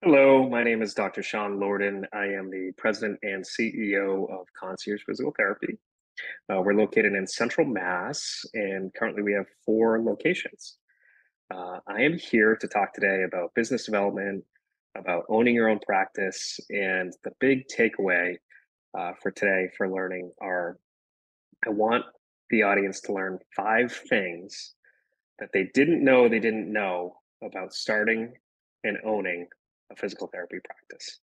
Hello, my name is Dr. Sean Lorden. I am the president and CEO of Concierge Physical Therapy. We're located in Central Mass, and currently we have four locations. I am here to talk today about business development, about owning your own practice, and the big takeaway for today for learning are I want the audience to learn five things that they didn't know about starting and owning a physical therapy practice.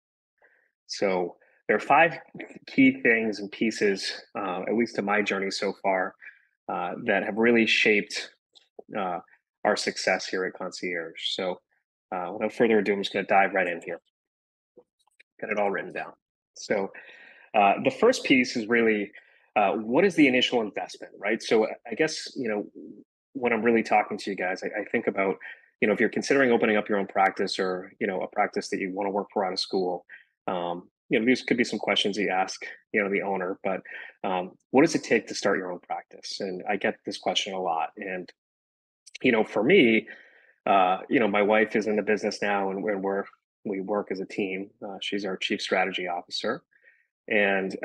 So there are five key things and pieces, at least to my journey so far, that have really shaped uh, our success here at Concierge. So without further ado, I'm just going to dive right in here. Got it all written down. So the first piece is really what is the initial investment, right? So I guess, when I'm really talking to you guys, I think about, if you're considering opening up your own practice or, a practice that you want to work for out of school, these could be some questions you ask, the owner, but what does it take to start your own practice? And I get this question a lot. And, for me, my wife is in the business now and we work as a team. She's our chief strategy officer and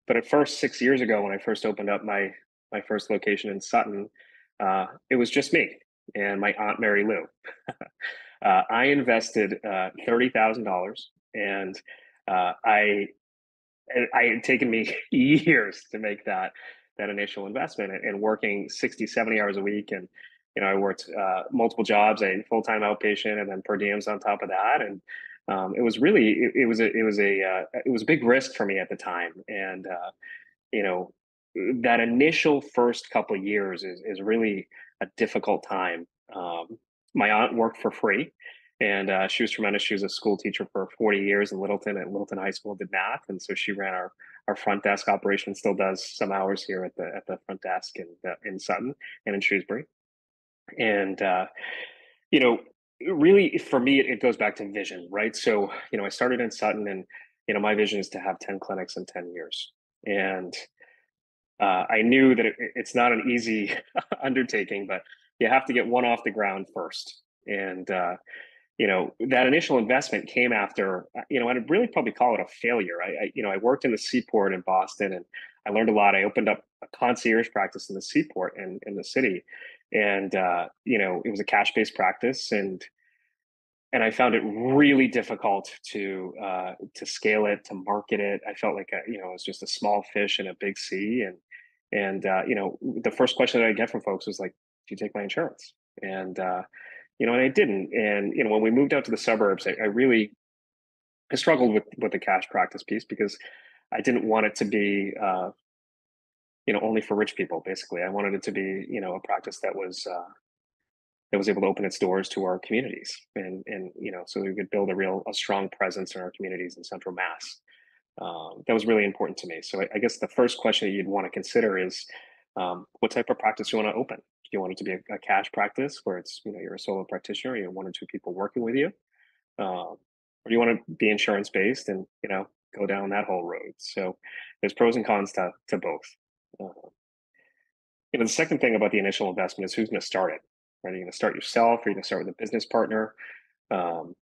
but at first, 6 years ago, when I first opened up my first location in Sutton, it was just me and my aunt Mary Lou. I invested $30,000, and I had taken me years to make that initial investment, and working 60, 70 hours a week, and I worked multiple jobs, a full time outpatient, and then per diems on top of that, and it was really it was a big risk for me at the time, and you know that initial first couple of years is really a difficult time. My aunt worked for free, and she was tremendous. She was a school teacher for 40 years in Littleton at Littleton High School, did math, and so she ran our front desk operation. Still does some hours here at the front desk in Sutton and in Shrewsbury. And you know, really for me, it goes back to vision, right? So I started in Sutton, and my vision is to have 10 clinics in 10 years, and I knew that it's not an easy undertaking, but you have to get one off the ground first. And that initial investment came after, I'd really probably call it a failure. I worked in the Seaport in Boston, and I learned a lot. I opened up a concierge practice in the Seaport in the city, and it was a cash based practice, and I found it really difficult to scale it, to market it. I felt like it was just a small fish in a big sea, and the first question that I get from folks was like, "Do you take my insurance?" And and I didn't. And when we moved out to the suburbs, I really I struggled with the cash practice piece because I didn't want it to be only for rich people. Basically, I wanted it to be a practice that was able to open its doors to our communities, and so we could build a strong presence in our communities in Central Mass. That was really important to me. So I guess the first question that you'd want to consider is what type of practice you want to open. Do you want it to be a cash practice where it's you're a solo practitioner, you have one or two people working with you, or do you want to be insurance based and go down that whole road? So there's pros and cons to both. Uh, the second thing about the initial investment is who's going to start it. Are you going to start yourself? Are you going to start with a business partner? Um,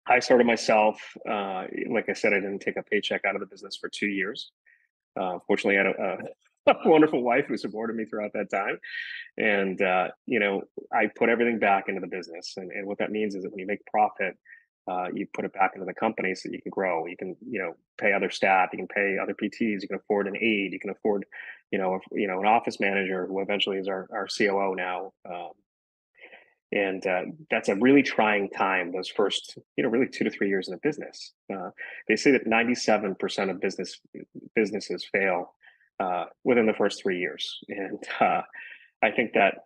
I started myself. Like I said, I didn't take a paycheck out of the business for 2 years. Fortunately, I had a wonderful wife who supported me throughout that time. And, I put everything back into the business. And what that means is that when you make profit, you put it back into the company so that you can grow. You can, pay other staff, you can pay other PTs, you can afford an aide, you can afford, an office manager who eventually is our COO now. And that's a really trying time. Those first, really 2 to 3 years in a business. They say that 97% of businesses fail within the first 3 years, and I think that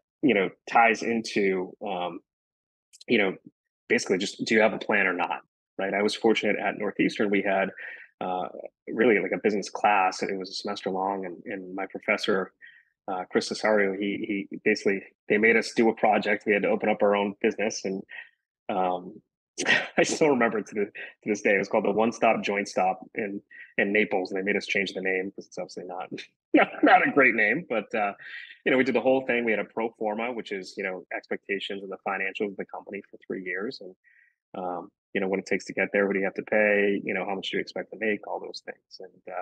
ties into basically just do you have a plan or not, right? I was fortunate at Northeastern. We had uh, really like a business class, and it was a semester long, and my professor Chris Cesario, he basically they made us do a project. We had to open up our own business, and um, I still remember to this day. It was called the One Stop Joint Stop in Naples, and they made us change the name because it's obviously not a great name. But we did the whole thing. We had a pro forma, which is expectations and the financials of the company for 3 years, and What it takes to get there, what do you have to pay, how much do you expect to make, all those things. And it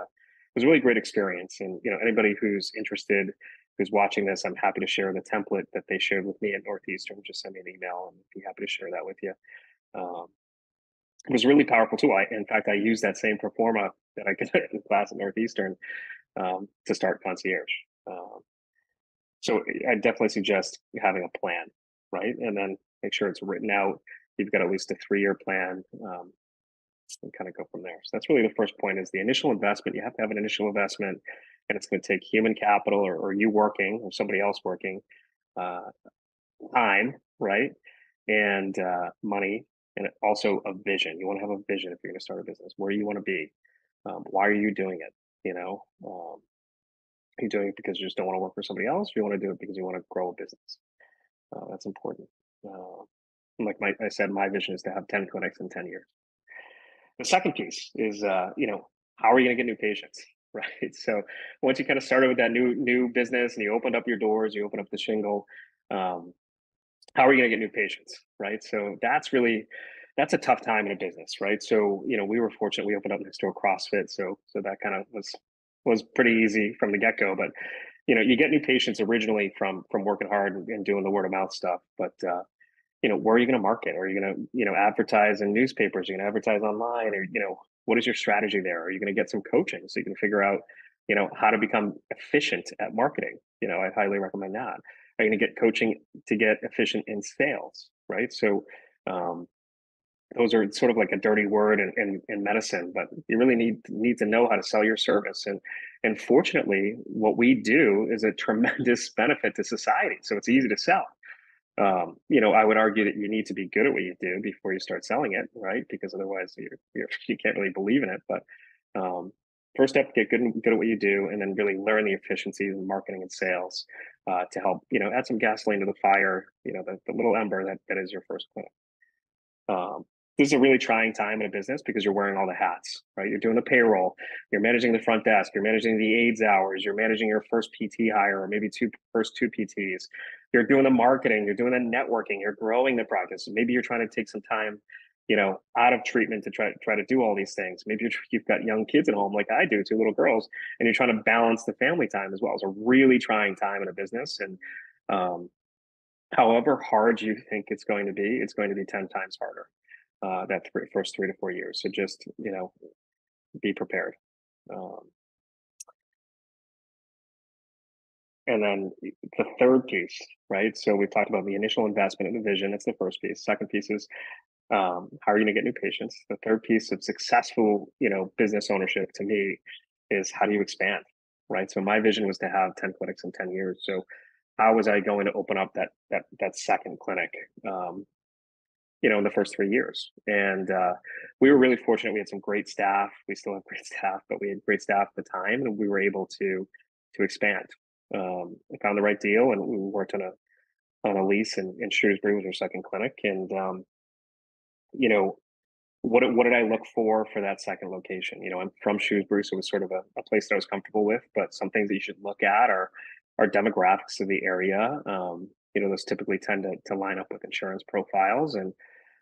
was a really great experience. And, anybody who's interested, who's watching this, I'm happy to share the template that they shared with me at Northeastern. Just send me an email and be happy to share that with you. Um, it was really powerful too. In fact, I used that same performa that I could in class at Northeastern to start concierge. Um, so I definitely suggest having a plan, right? And then make sure it's written out. You've got at least a 3-year plan, and kind of go from there. So that's really the first point: is the initial investment. You have to have an initial investment, and it's going to take human capital, or you working, or somebody else working, uh, time, right? And money, and also a vision. You want to have a vision if you're going to start a business, where you want to be. Why are you doing it? Are you doing it because you just don't want to work for somebody else? Or you want to do it because you want to grow a business? That's important. Uh, like I said, my vision is to have 10 clinics in 10 years. The second piece is, how are you going to get new patients? Right. So once you kind of started with that new business and you opened up your doors, you open up the shingle, um, how are you going to get new patients? Right. So that's a tough time in a business, right? So we were fortunate; we opened up next door CrossFit, so that kind of was pretty easy from the get go. But you get new patients originally from working hard and doing the word of mouth stuff, but where are you going to market? Are you going to, advertise in newspapers? Are you going to advertise online? Or, what is your strategy there? Are you going to get some coaching so you can figure out, how to become efficient at marketing? I highly recommend that. Are you going to get coaching to get efficient in sales? Right. So, um, those are sort of like a dirty word in medicine, but you really need to know how to sell your service. And fortunately, what we do is a tremendous benefit to society. So it's easy to sell. I would argue that you need to be good at what you do before you start selling it, right? Because otherwise you can't really believe in it. But first step, get good at what you do, and then really learn the efficiencies in marketing and sales to help, add some gasoline to the fire, the little ember that is your first clinic. Um, this is a really trying time in a business because you're wearing all the hats, right? You're doing the payroll, you're managing the front desk, you're managing the aides hours, you're managing your first PT hire, or maybe first two PTs. You're doing the marketing, you're doing the networking, you're growing the practice. Maybe you're trying to take some time, out of treatment to try to do all these things. Maybe you've got young kids at home, like I do, 2 little girls, and you're trying to balance the family time as well. It's a really trying time in a business, and um, however hard you think it's going to be 10 times harder that first 3 to 4 years. So just, be prepared. Um, and then the third piece, right? So we've talked about the initial investment and the vision. That's the first piece. Second piece is how are you going to get new patients? The third piece of successful, business ownership to me is how do you expand, right? So my vision was to have 10 clinics in 10 years. So how was I going to open up that second clinic? In the first 3 years. And we were really fortunate. We had some great staff. We still have great staff, but we had great staff at the time, and we were able to expand. We found the right deal, and we worked on a lease in Shrewsbury with our second clinic. And you know, what did I look for that second location? I'm from Shrewsbury, so it was sort of a place that I was comfortable with. But some things that you should look at are demographics of the area. Those typically tend to line up with insurance profiles, and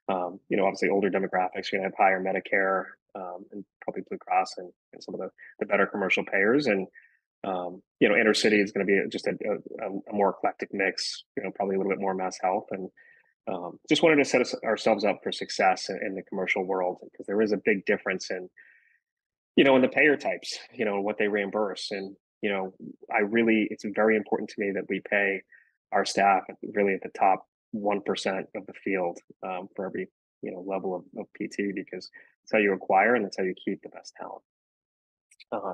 obviously older demographics, you're going to have higher Medicare, and probably Blue Cross, and some of the better commercial payers. And, inner city is going to be just a more eclectic mix, probably a little bit more mass health. And just wanted to set ourselves up for success in the commercial world, because there is a big difference in the payer types, what they reimburse. And, it's very important to me that we pay our staff really at the top 1% of the field, for every, level of PT, because that's how you acquire and that's how you keep the best talent.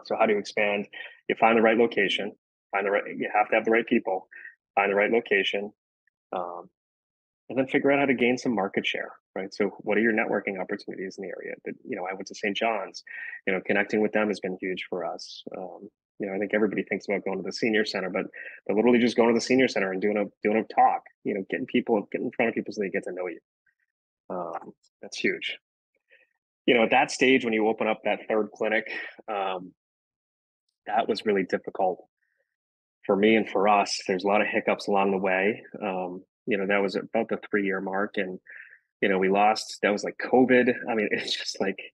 So how do you expand? You find the right location, you have to have the right people, find the right location, um, and then figure out how to gain some market share, right? So what are your networking opportunities in the area? I went to St. John's, connecting with them has been huge for us. I think everybody thinks about going to the senior center, but literally just going to the senior center and doing a talk, getting in front of people so they get to know you. That's huge. At that stage, when you open up that third clinic, um, that was really difficult for me and for us. There's a lot of hiccups along the way. That was about the 3-year mark, and We lost, that was like COVID. I mean, it's just like,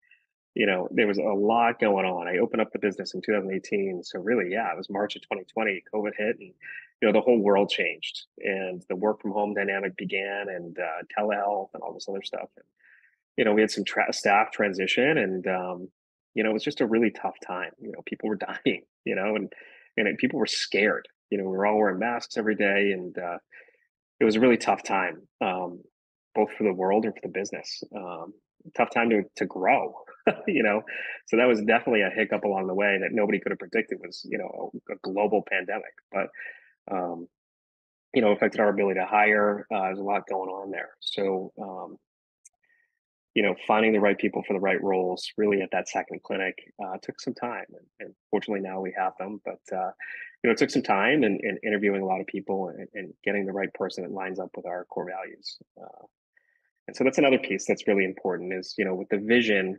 there was a lot going on. I opened up the business in 2018. So really, yeah, it was March of 2020, COVID hit, and the whole world changed, and the work from home dynamic began, and telehealth and all this other stuff. And we had some staff transition, and it was just a really tough time. People were dying, people were scared. We were all wearing masks every day, and it was a really tough time, both for the world and for the business. Tough time to grow, you know. So that was definitely a hiccup along the way that nobody could have predicted was, a global pandemic. But um, affected our ability to hire. There's a lot going on there. So finding the right people for the right roles really at that second clinic took some time, and fortunately now we have them. But it took some time and interviewing a lot of people, and getting the right person that lines up with our core values. And so that's another piece that's really important is, with the vision,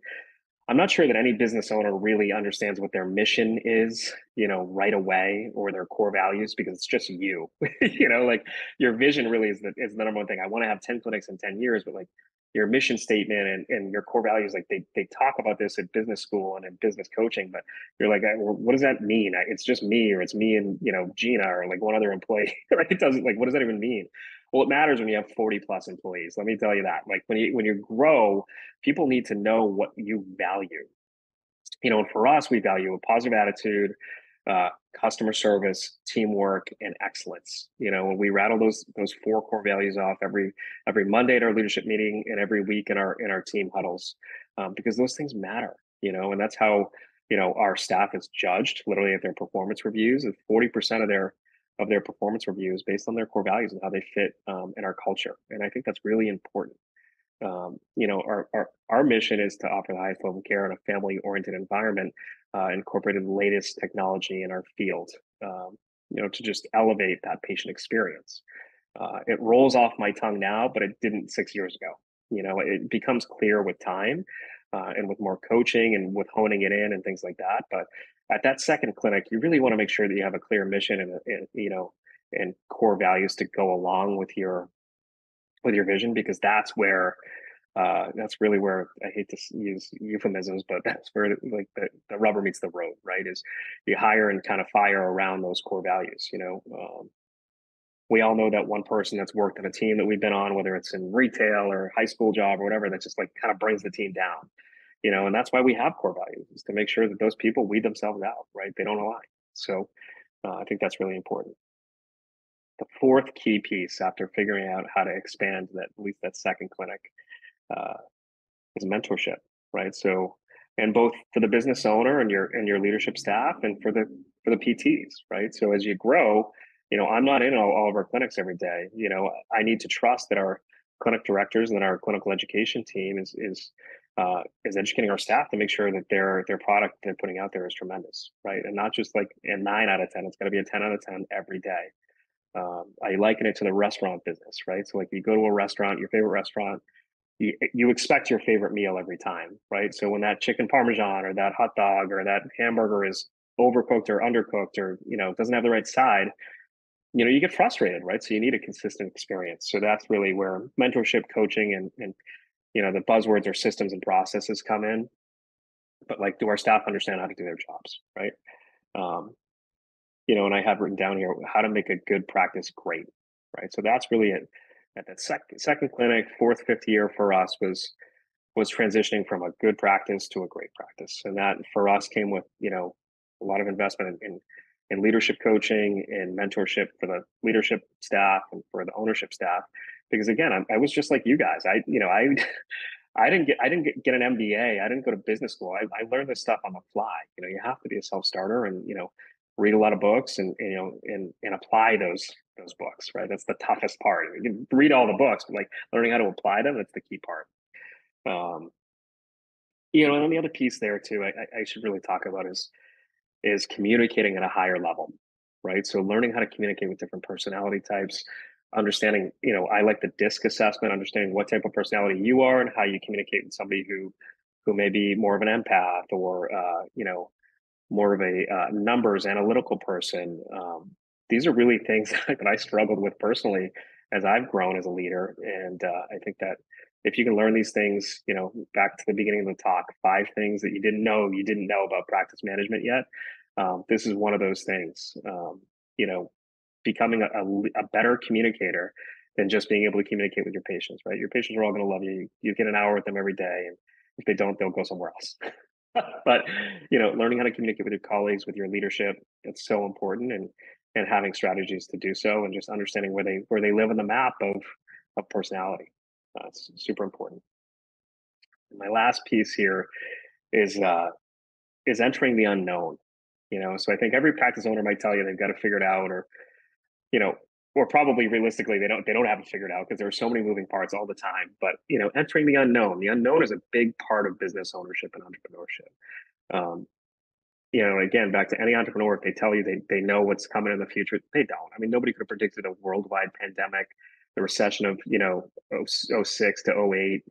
I'm not sure that any business owner really understands what their mission is, right away, or their core values, because it's just you. Like your vision really is the number one thing. I want to have 10 clinics in 10 years, but like your mission statement and your core values, like they talk about this at business school and in business coaching, but you're like, well, what does that mean? It's just me, or it's me and Gina, or like one other employee, right? It doesn't, like, what does that even mean? Well, it matters when you have 40 plus employees. Let me tell you that. Like when you grow, people need to know what you value. And for us, we value a positive attitude, customer service, teamwork, and excellence. When we rattle those four core values off every Monday at our leadership meeting, and every week in our team huddles, because those things matter. And that's how our staff is judged literally at their performance reviews. Is 40% of their performance reviews based on their core values and how they fit in our culture. And I think that's really important. Our mission is to offer the highest level of care in a family oriented environment, incorporating the latest technology in our field, to just elevate that patient experience. It rolls off my tongue now, but it didn't 6 years ago. It becomes clear with time, and with more coaching and with honing it in and things like that. But at that second clinic, you really want to make sure that you have a clear mission and core values to go along with your vision, because that's really where, I hate to use euphemisms, but that's where like the rubber meets the road, right? Is you hire and kind of fire around those core values. We all know that one person that's worked in a team that we've been on, whether it's in retail or high school job or whatever, that just like kind of brings the team down. And that's why we have core values, is to make sure that those people weed themselves out, right? They don't align. So I think that's really important. The fourth key piece, after figuring out how to expand that, at least that second clinic, uh, is mentorship, right? So, and both for the business owner and your leadership staff, and for the PTs, right? So as you grow, I'm not in all of our clinics every day. I need to trust that our clinic directors and our clinical education team is educating our staff to make sure that their product they're putting out there is tremendous, right? And not just like a 9 out of 10. It's got to be a 10 out of 10 every day. I liken it to the restaurant business, right? So like you go to a restaurant, your favorite restaurant, you expect your favorite meal every time, right? So when that chicken parmesan or that hot dog or that hamburger is overcooked or undercooked, or doesn't have the right side, you get frustrated, right? So you need a consistent experience. So that's really where mentorship, coaching, and the buzzwords or systems and processes come in. But like, do our staff understand how to do their jobs, right? Um, and I have written down here how to make a good practice great, right? So that's really it. At that second clinic, fourth, fifth year for us was transitioning from a good practice to a great practice. And that for us came with, a lot of investment in leadership coaching and mentorship for the leadership staff and for the ownership staff. Because again, I was just like you guys. I didn't get an MBA. I didn't go to business school. I learned this stuff on the fly. You have to be a self starter, and read a lot of books, and and apply those books. Right, that's the toughest part. You can read all the books, but like learning how to apply them, that's the key part. Um, and then the other piece there too, I should really talk about is communicating at a higher level, right? So learning how to communicate with different personality types, understanding, I like the DISC assessment, understanding what type of personality you are and how you communicate with somebody who may be more of an empath, or more of a numbers analytical person. These are really things that I struggled with personally as I've grown as a leader, and I think that if you can learn these things, back to the beginning of the talk, 5 things that you didn't know about practice management yet. This is one of those things. You know, becoming a better communicator than just being able to communicate with your patients, right? Your patients are all going to love you. You get an hour with them every day, and if they don't, they'll go somewhere else. But learning how to communicate with your colleagues, with your leadership, it's so important, and having strategies to do so, and just understanding where they live in the map of personality. It's super important. And my last piece here is uh, is entering the unknown. So I think every practice owner might tell you they've got to figure it out, you know, or probably realistically they don't have it figured out because there are so many moving parts all the time. But entering the unknown. The unknown is a big part of business ownership and entrepreneurship. Um, again, back to any entrepreneur, if they tell you they know what's coming in the future, they don't. I mean, nobody could have predicted a worldwide pandemic, the recession of '06 to '08.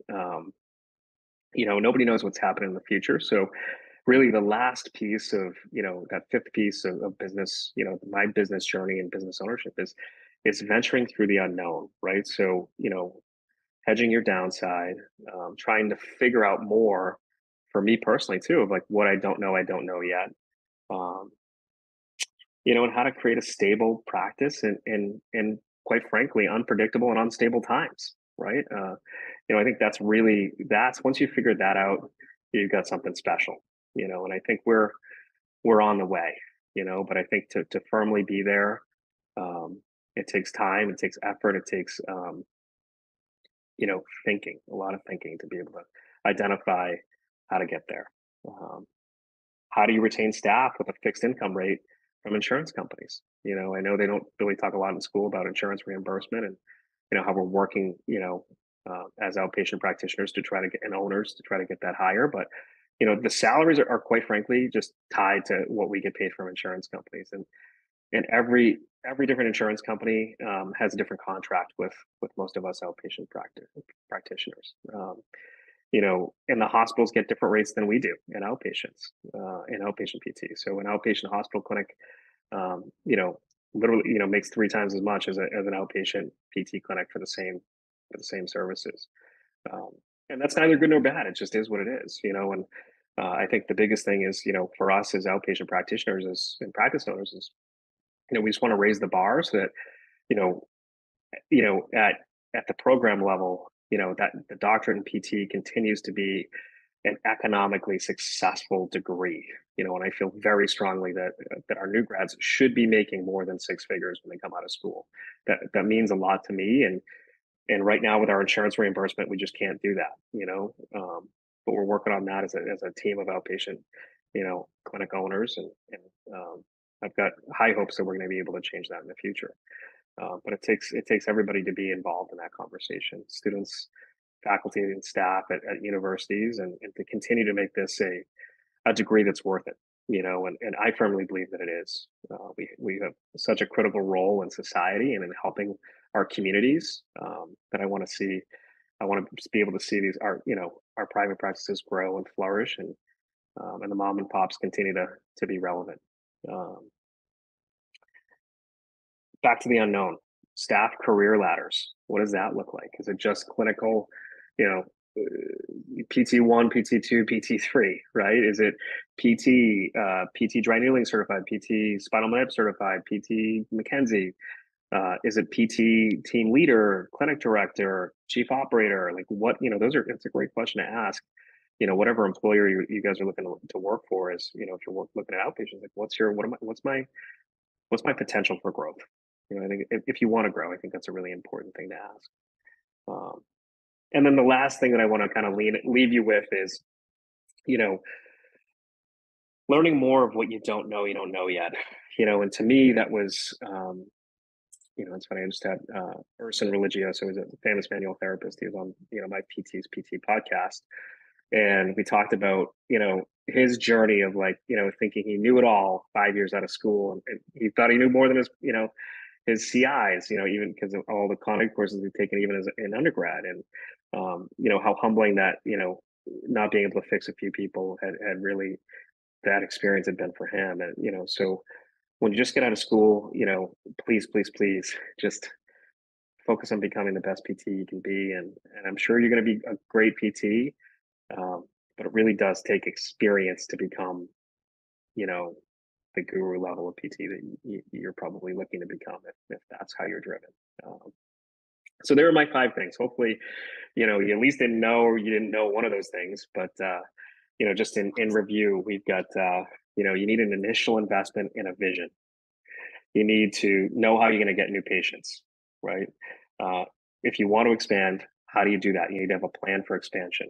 Nobody knows what's happening in the future. So really the last piece of that fifth piece of business, my business journey and business ownership is venturing through the unknown, right? So hedging your downside, trying to figure out more, for me personally too, of like what I don't know yet. um, and how to create a stable practice and quite frankly unpredictable and unstable times, right? I think that's once you figure that out, you've got something special. And I think we're on the way. But I think to firmly be there, um, it takes time, it takes effort, it takes thinking, a lot of thinking, to be able to identify how to get there. um, how do you retain staff with a fixed income rate from insurance companies? I know they don't really talk a lot in school about insurance reimbursement, and how we're working, as outpatient practitioners to try to get, and owners to try to get that higher. But the salaries are quite frankly just tied to what we get paid from insurance companies, and every different insurance company has a different contract with most of us outpatient practitioners. And the hospitals get different rates than we do in outpatient PT. So an outpatient hospital clinic, um, you know, literally, makes 3 times as much as an outpatient PT clinic for the same services. Um, and that's neither good nor bad. It just is what it is. And I think the biggest thing is, for us as outpatient practitioners, as and practice owners, is we just want to raise the bar so that you know at the program level, that the doctorate in PT continues to be an economically successful degree. And I feel very strongly that our new grads should be making more than 6 figures when they come out of school. That means a lot to me, and right now with our insurance reimbursement, we just can't do that. But we're working on that as a team of outpatient, clinic owners, and I've got high hopes that we're going to be able to change that in the future. But it takes everybody to be involved in that conversation: students, faculty, and staff at universities, and to continue to make this a degree that's worth it. And I firmly believe that it is. We have such a critical role in society and in helping our communities, that I want to be able to see our private practices grow and flourish, and the mom and pops continue to be relevant. Um, Back to the unknown. Staff career ladders. What does that look like? Is it just clinical, you know, PT1, PT2, PT3, right? Is it PT dry needling certified, PT spinal manip certified, PT McKenzie? Is it PT team leader, clinic director, chief operator? Like what, it's a great question to ask. Whatever employer you guys are looking to work for is, if you're looking at outpatients, like what's my potential for growth? I think if you want to grow, I think that's a really important thing to ask. Um, and then the last thing that I want to kind of leave you with is, you know, learning more of what you don't know yet. And to me, that was, it's funny. I just had Urson Religio, so he's a famous manual therapist. He was on, my PT's PT podcast, and we talked about, his journey of like, thinking he knew it all 5 years out of school, and he thought he knew more than his CIs, even because of all the conic courses he'd taken even as an undergrad, and how humbling that, not being able to fix a few people had really, that experience had been for him. And so when you just get out of school, please, please, please, just focus on becoming the best PT you can be, and I'm sure you're going to be a great PT. Um, but it really does take experience to become, you know, the guru level of PT that you're probably looking to become if that's how you're driven. Um, so there are my 5 things. Hopefully, you at least didn't know, or you didn't know one of those things. But just in review, we've got you need an initial investment in a vision. You need to know how you're going to get new patients, right? Uh, if you want to expand, how do you do that? You need to have a plan for expansion.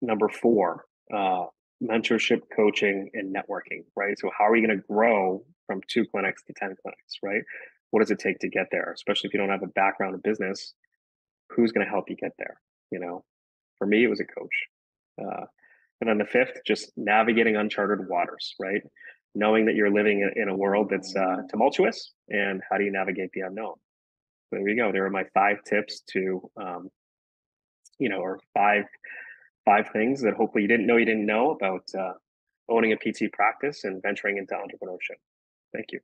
Number 4, mentorship, coaching, and networking, right? So how are you going to grow from 2 clinics to 10 clinics, right? What does it take to get there? Especially if you don't have a background in business, who's going to help you get there? You know, for me, it was a coach. Uh, and then the 5th, just navigating uncharted waters, right? Knowing that you're living in a world that's tumultuous, and how do you navigate the unknown? So there you go. There are my 5 tips to, or five things that hopefully you didn't know about owning a PT practice and venturing into entrepreneurship. Thank you.